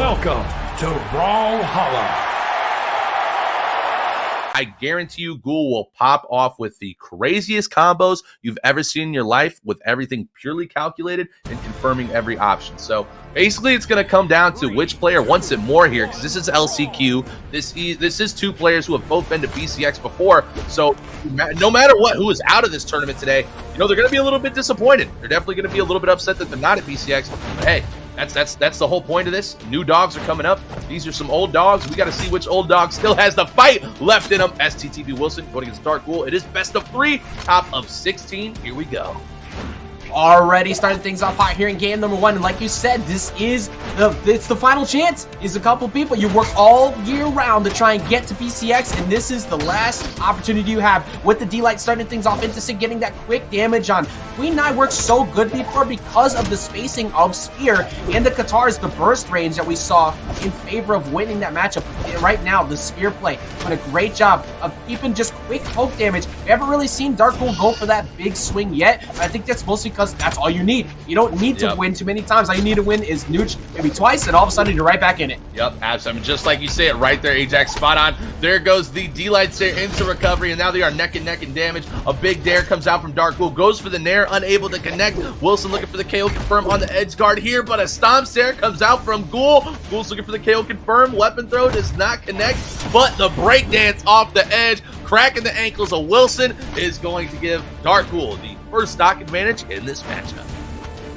Welcome to Brawlhalla. I guarantee you Ghoul will pop off with the craziest combos you've ever seen in your life, with everything purely calculated and confirming every option. So basically it's going to come down to which player wants it more here, because this is LCQ. This is two players who have both been to BCX before. So no matter who is out of this tournament today, you know, they're going to be a little bit disappointed. They're definitely going to be a little bit upset that they're not at BCX. But hey, that's the whole point of this. New dogs are coming up. These are some old dogs. We got to see which old dog still has the fight left in them. STTV Wilson going against Darkgoul. It is best of 3, top of 16. Here we go. Already starting things off hot here in game number 1, and like you said, it's the final chance. Is a couple people you work all year round to try and get to BCX, and this is the last opportunity you have with the D-Light starting things off. Instant getting that quick damage on Queen 9 worked so good before because of the spacing of Spear and the Qatar's the burst range that we saw in favor of winning that matchup. And right now the Spear play doing a great job of keeping just quick poke damage. We haven't really seen Darkgoul go for that big swing yet. I think that's mostly because that's all you need. You don't need to win too many times. All you need to win is nooch maybe twice, and all of a sudden you're right back in it. Yep, absolutely. Just like you say it right there, Ajax, spot on. There goes the D-Lights there into recovery, and now they are neck and neck in damage. A big dare comes out from Darkgoul, goes for the nair, unable to connect. Wilson looking for the KO confirm on the edge guard here, but a stomp stare comes out from Ghoul. Ghoul's looking for the KO confirm. Weapon throw does not connect, but the breakdance off the edge, cracking the ankles of Wilson, is going to give Darkgoul the first stock advantage in this matchup.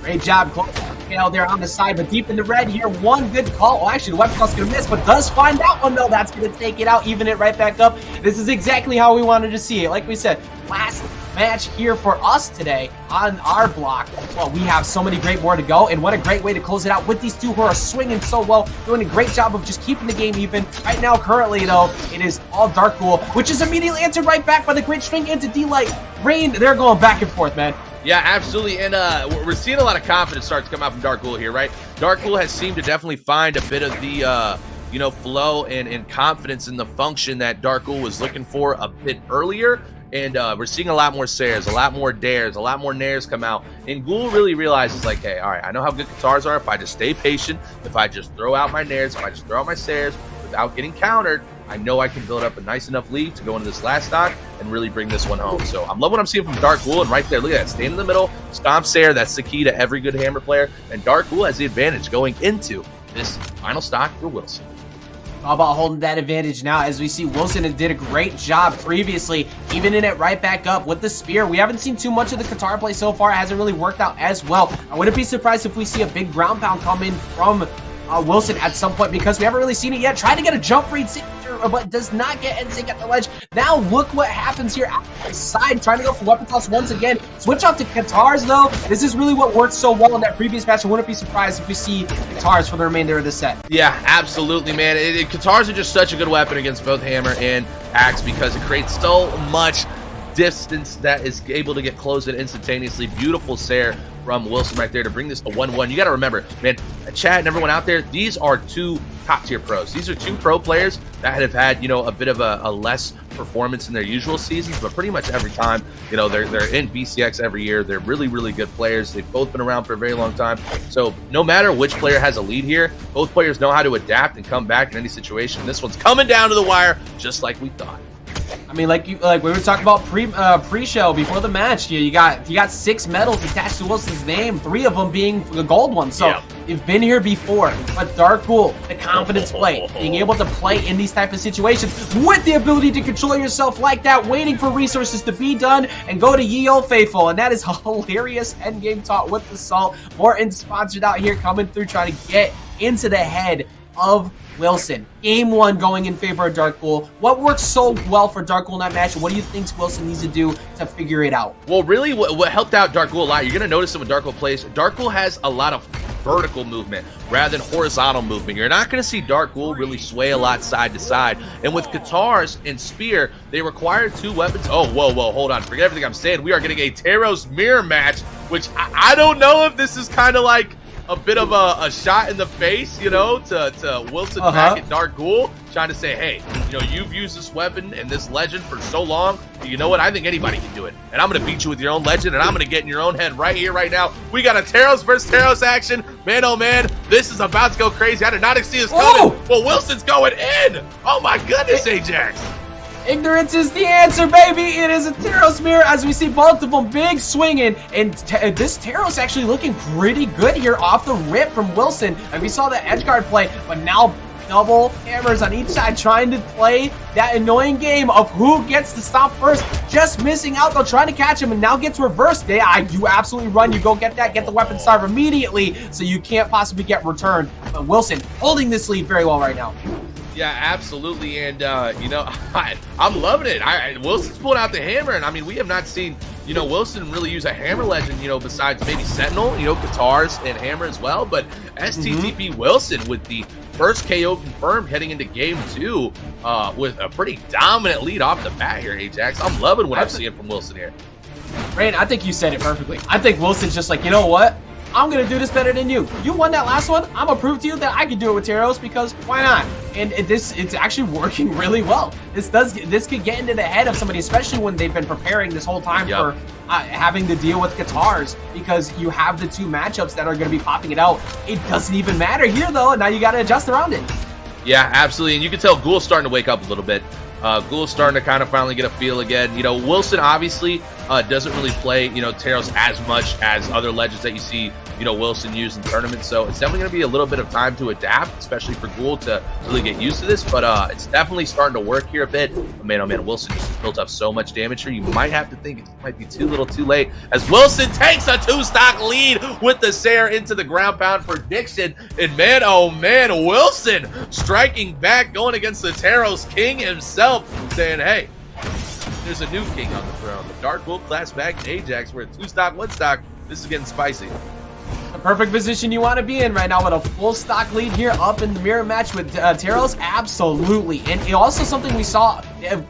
Great job, KO there on the side, but deep in the red here. One good call. Oh, actually, the weapon call's going to miss, but does find that one, though. That's going to take it out, even it right back up. This is exactly how we wanted to see it. Like we said, last match here for us today on our block. Well, we have so many great more to go, and what a great way to close it out with these two who are swinging so well, doing a great job of just keeping the game even. Right now, currently, though, it is all Darkgoul, which is immediately answered right back by the great string into D-Light. Rain, they're going back and forth, man. Yeah, absolutely, and we're seeing a lot of confidence start to come out from Darkgoul here, right? Darkgoul has seemed to definitely find a bit of the, you know, flow and confidence in the function that Darkgoul was looking for a bit earlier, and we're seeing a lot more Sares, a lot more dares, a lot more nairs come out, and Ghoul really realizes, like, hey, all right, I know how good Qatars are. If I just stay patient, if I just throw out my nairs, if I just throw out my Sares without getting countered, I know I can build up a nice enough lead to go into this last stock and really bring this one home. So I'm loving what I'm seeing from Darkgoul, and right there, look at that, stand in the middle, stomp Sair. That's the key to every good hammer player, and Darkgoul has the advantage going into this final stock for Wilson. How about holding that advantage now, as we see Wilson did a great job previously, even in it right back up with the Spear. We haven't seen too much of the Qatar play so far. It hasn't really worked out as well. I wouldn't be surprised if we see a big ground pound come in from Wilson at some point, because we haven't really seen it yet. Trying to get a jump read signature, but does not get NSYNC at the ledge. Now look what happens here at the side, trying to go for weapon toss once again. Switch out to Qatars, though. This is really what worked so well in that previous match. I wouldn't be surprised if we see Qatars for the remainder of the set. Yeah, absolutely, man. Qatars are just such a good weapon against both hammer and axe, because it creates so much distance that is able to get close and instantaneously. Beautiful Sair from Wilson right there to bring this to 1-1. You got to remember, man, chat and everyone out there, these are two top-tier pros. These are two pro players that have had, you know, a bit of a less performance in their usual seasons, but pretty much every time, you know, they're in BCX every year. They're really, really good players. They've both been around for a very long time. So no matter which player has a lead here, both players know how to adapt and come back in any situation. This one's coming down to the wire, just like we thought. I mean, like we were talking about pre-show before the match. You got 6 medals attached to Wilson's name, 3 of them being the gold ones. So you've been here before. But Darkgoul, the confidence play, being able to play in these type of situations with the ability to control yourself like that, waiting for resources to be done, and go to Ye Olde Faithful. And that is a hilarious endgame taught with the Salt. Morton sponsored out here, coming through, trying to get into the head of Wilson. Game 1 going in favor of Darkgoul. What worked so well for Darkgoul in that match? What do you think Wilson needs to do to figure it out? Well, really, what helped out Darkgoul a lot, you're going to notice it when Darkgoul plays, Darkgoul has a lot of vertical movement rather than horizontal movement. You're not going to see Darkgoul really sway a lot side to side. And with Qatars and Spear, they require 2 weapons. Oh, whoa, hold on. Forget everything I'm saying. We are getting a Taros mirror match, which I don't know if this is kind of like a bit of a shot in the face, you know, to Wilson back at Darkgoul, trying to say, hey, you know, you've used this weapon and this legend for so long. You know what? I think anybody can do it. And I'm going to beat you with your own legend, and I'm going to get in your own head right here, right now. We got a Taros versus Taros action. Man, oh man, this is about to go crazy. I did not see this coming. Well, Wilson's going in. Oh my goodness, Ajax. Ignorance is the answer, baby. It is a Taros mirror as we see both of them big swinging. And this Taros actually looking pretty good here off the rip from Wilson. And we saw the edge guard play, but now double hammers on each side trying to play that annoying game of who gets to stop first. Just missing out though, trying to catch him, and now gets reversed. You absolutely run, you go get that, get the weapon starve immediately, so you can't possibly get returned. But Wilson holding this lead very well right now. Yeah, absolutely, and you know, I'm loving it. Wilson's pulling out the hammer, and I mean, we have not seen, you know, Wilson really use a hammer legend, you know, besides maybe Sentinel, you know, guitars and hammer as well. But STTP Wilson with the first KO confirmed heading into game 2 with a pretty dominant lead off the bat here, Ajax. I'm loving what I'm seeing from Wilson here. Rain, I think you said it perfectly. I think Wilson's just like, you know what? I'm going to do this better than you. You won that last one. I'm going to prove to you that I can do it with Taros, because why not? And it's actually working really well. This could get into the head of somebody, especially when they've been preparing this whole time for having to deal with guitars, because you have the two matchups that are going to be popping it out. It doesn't even matter here, though. Now you got to adjust around it. Yeah, absolutely. And you can tell Ghoul's starting to wake up a little bit. Ghoul's starting to kind of finally get a feel again. You know, Wilson obviously doesn't really play, you know, Taros as much as other legends that you see, you know, Wilson use in tournaments. So it's definitely going to be a little bit of time to adapt, especially for Ghoul to really get used to this. But it's definitely starting to work here a bit. But man, oh man, Wilson just built up so much damage here. You might have to think it might be too little too late, as Wilson takes a 2-stock lead with the Sair into the ground pound for Dixon. And man, oh man, Wilson striking back, going against the Taros King himself, saying, hey, there's a new king on the throne. The Darkgoul class back in Ajax. We're at 2-stock, 1-stock. This is getting spicy. The perfect position you want to be in right now with a full stock lead here up in the mirror match with Taros. Absolutely. And it also something we saw.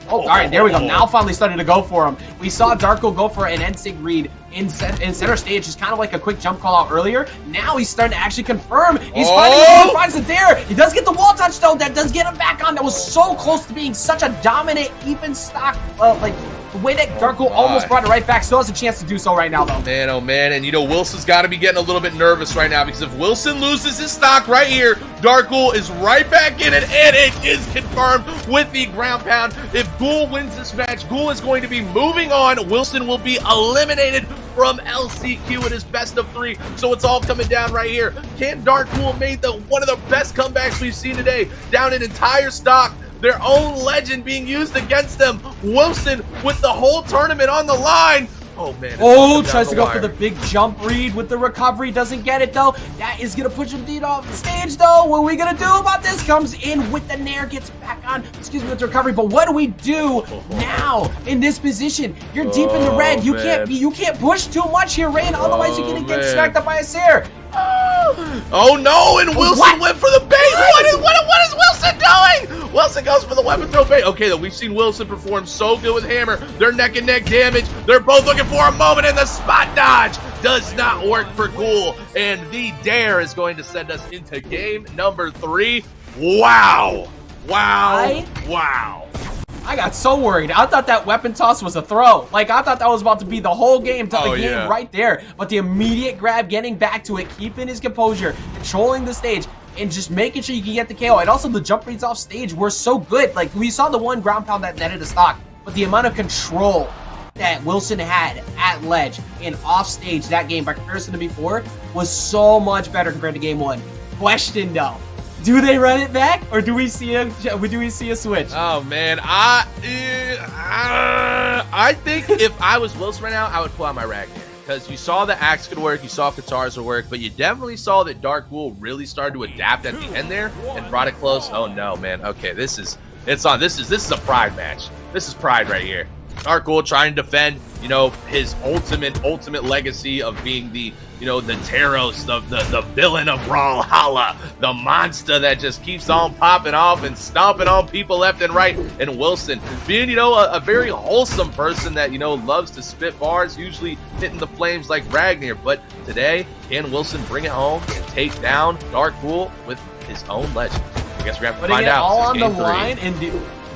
All right, there we go. Now finally starting to go for him. We saw Darkgoul go for an NSYNC read in center stage, just kind of like a quick jump call out earlier. Now he's starting to actually confirm. He's he finds it there. He does get the wall touch though. That does get him back on. That was so close to being such a dominant, even stock, like the way that Darkgoul almost brought it right back. Still has a chance to do so right now though. Man, oh man, and you know, Wilson's got to be getting a little bit nervous right now, because if Wilson loses his stock right here, Darkgoul is right back in it, and it is confirmed with the ground pound. If Ghoul wins this match, Ghoul is going to be moving on. Wilson will be eliminated from LCQ in his best of 3. So it's all coming down right here. Can Darkgoul make one of the best comebacks we've seen today? Down an entire stock, their own legend being used against them. Wilson with the whole tournament on the line. Oh man. Tries to go for the big jump read with the recovery. Doesn't get it though. That is going to push him deep off the stage though. What are we going to do about this? Comes in with the nair, gets back on, with the recovery. But what do we do now in this position? You're deep in the red. You can't push too much here, Rain. Otherwise you're going to get smacked up by a Sair. Oh no, and Wilson went for the bait. What is Wilson doing? Wilson goes for the weapon throw bait. Okay, though, we've seen Wilson perform so good with hammer. They're neck and neck damage. They're both looking for a moment, and the spot dodge does not work for Ghoul. And the dare is going to send us into game number 3. Wow. Wow. I got so worried. I thought that weapon toss was a throw. Like, I thought that was about to be the whole game, right there. But the immediate grab, getting back to it, keeping his composure, controlling the stage, and just making sure you can get the KO. And also the jump reads off stage were so good. Like, we saw the one ground pound that netted a stock, but the amount of control that Wilson had at ledge and off stage that game by comparison to before was so much better compared to game 1. Question though, do they run it back, or do we see a switch? Oh man, I think if I was Wilson right now, I would pull out my rag here, because you saw the axe could work, you saw guitars would work, but you definitely saw that Darkgoul really started to adapt at the end there and brought it close. Oh no, man. Okay, this is a pride match. This is pride right here. Darkgoul trying to defend, you know, his ultimate legacy of being the, you know, the Teros, the villain of Brawlhalla, the monster that just keeps on popping off and stomping on people left and right. And Wilson being, you know, a very wholesome person that, you know, loves to spit bars, usually hitting the flames like Ragnar. But today, can Wilson bring it home and take down Darkgoul with his own legend? I guess we're going to have to find out.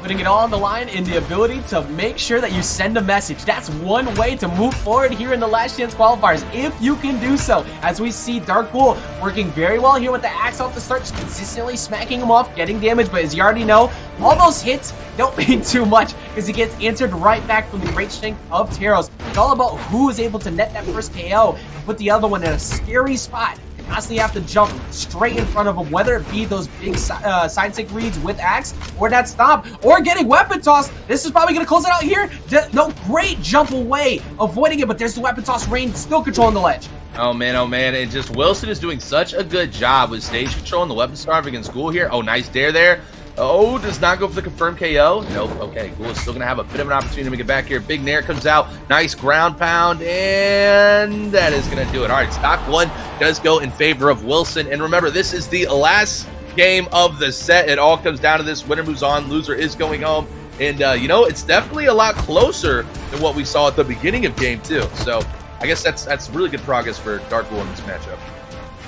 Putting it all on the line in the ability to make sure that you send a message. That's one way to move forward here in the last chance qualifiers, if you can do so. As we see Darkgoul working very well here with the axe off the start, just consistently smacking him off, getting damage. But as you already know, all those hits don't mean too much because he gets answered right back from the great strength of Teros. It's all about who is able to net that first KO and put the other one in a scary spot. Constantly have to jump straight in front of him, whether it be those big side stick reads with axe or that stomp or getting weapon toss. This is probably going to close it out here. No, great jump away, avoiding it, but there's the weapon toss. Rain still controlling the ledge. Oh man, and just Wilson is doing such a good job with stage control and the weapon starve against Ghoul here. Oh, nice dare there. Oh, does not go for the confirmed KO. Nope. Okay, Ghoul is still going to have a bit of an opportunity to get back here. Big Nair comes out. Nice ground pound, and that is going to do it. All right, stock one does go in favor of Wilson. And remember, this is the last game of the set. It all comes down to this. Winner moves on. Loser is going home. And, you know, it's definitely a lot closer than what we saw at the beginning of game two. So I guess that's really good progress for Darkgoul in this matchup.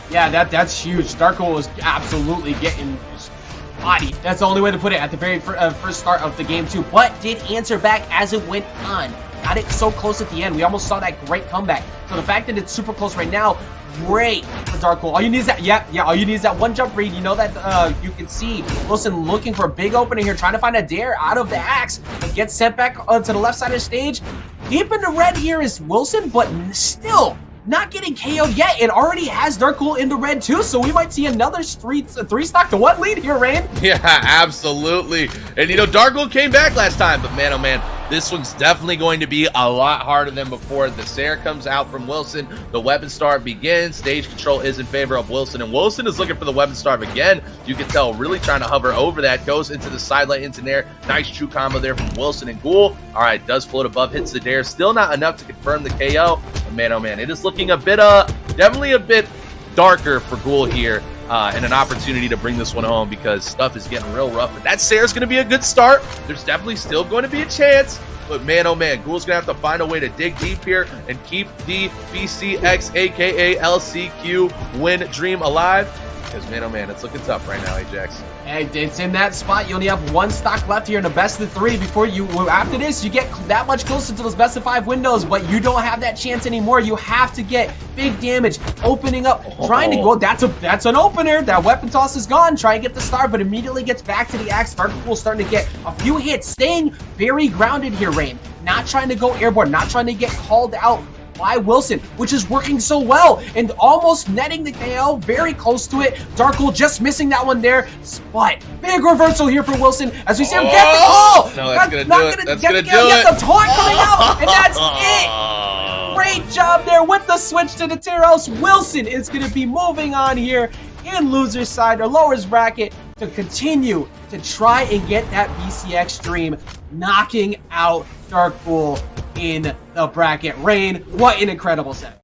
Yeah, that's huge. Darkgoul is absolutely getting body. That's the only way to put it at the very first start of the game too, but did answer back as it went on. Got it so close at the end. We almost saw that great comeback. So the fact that it's super close right now, great for Darkgoul. All you need is that, all you need is that one jump read. You know that you can see Wilson looking for a big opening here, trying to find a dare out of the axe, but gets sent back to the left side of the stage. Deep in the red here is Wilson, but still not getting KO'd yet. It already has Darkgoul in the red too, so we might see another three stock to one lead here, Rain. Yeah, absolutely. And you know, Darkgoul came back last time, but man, oh man, this one's definitely going to be a lot harder than before. The Sarah comes out from Wilson. The weapon starve begins. Stage control is in favor of Wilson, and Wilson is looking for the weapon starve again. You can tell, really trying to hover over that. Goes into the side light into Nair. Nice true combo there from Wilson and Ghoul. All right, does float above, hits the dare. Still not enough to confirm the KO. But man, oh man, it is looking a bit, definitely a bit darker for Ghoul here. And an opportunity to bring this one home because stuff is getting real rough. But that Sarah's going to be a good start. There's definitely still going to be a chance. But man, oh man, Ghoul's going to have to find a way to dig deep here and keep the BCX, a.k.a. LCQ, win dream alive. Because man, oh man, it's looking tough right now, Ajax. Hey, it's in that spot. You only have one stock left here in the best of three before you, after this, you get that much closer to those best of five windows, but you don't have that chance anymore. You have to get big damage, opening up, trying to go. That's an opener. That weapon toss is gone. Try and get the star, but immediately gets back to the axe. Darkgoul starting to get a few hits, staying very grounded here, Rain. Not trying to go airborne, not trying to get called out by Wilson, which is working so well and almost netting the KO, very close to it. Darkgoul just missing that one there, but big reversal here for Wilson as we see him get the call. No, that's gonna do it. That's gonna do it. Get the taunt coming out, and that's it. Great job there with the switch to the Teros. Wilson is going to be moving on here in loser's side or lower's bracket to continue to try and get that BCX dream, knocking out Darkgoul in the bracket. Rain, what an incredible set.